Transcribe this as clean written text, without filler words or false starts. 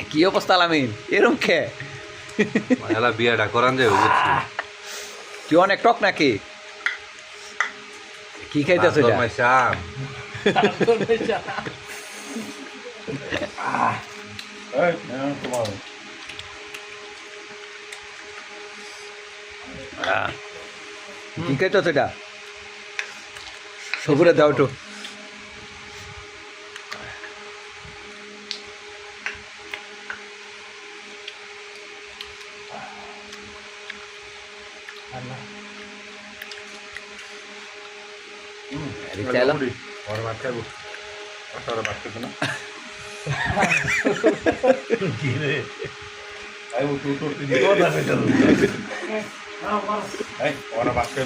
কি অবস্থা আলামিন এরম খে বিয়াটা করান যায় বুঝছি কি অনেক টক নাকি কি খাইতেছ শ্যাম কি খাইতেছ এটা সবুরে দাও একটু और बात कर और बात कर ना गिरे आई वो टू टू दी तो ना चलो आई और बात कर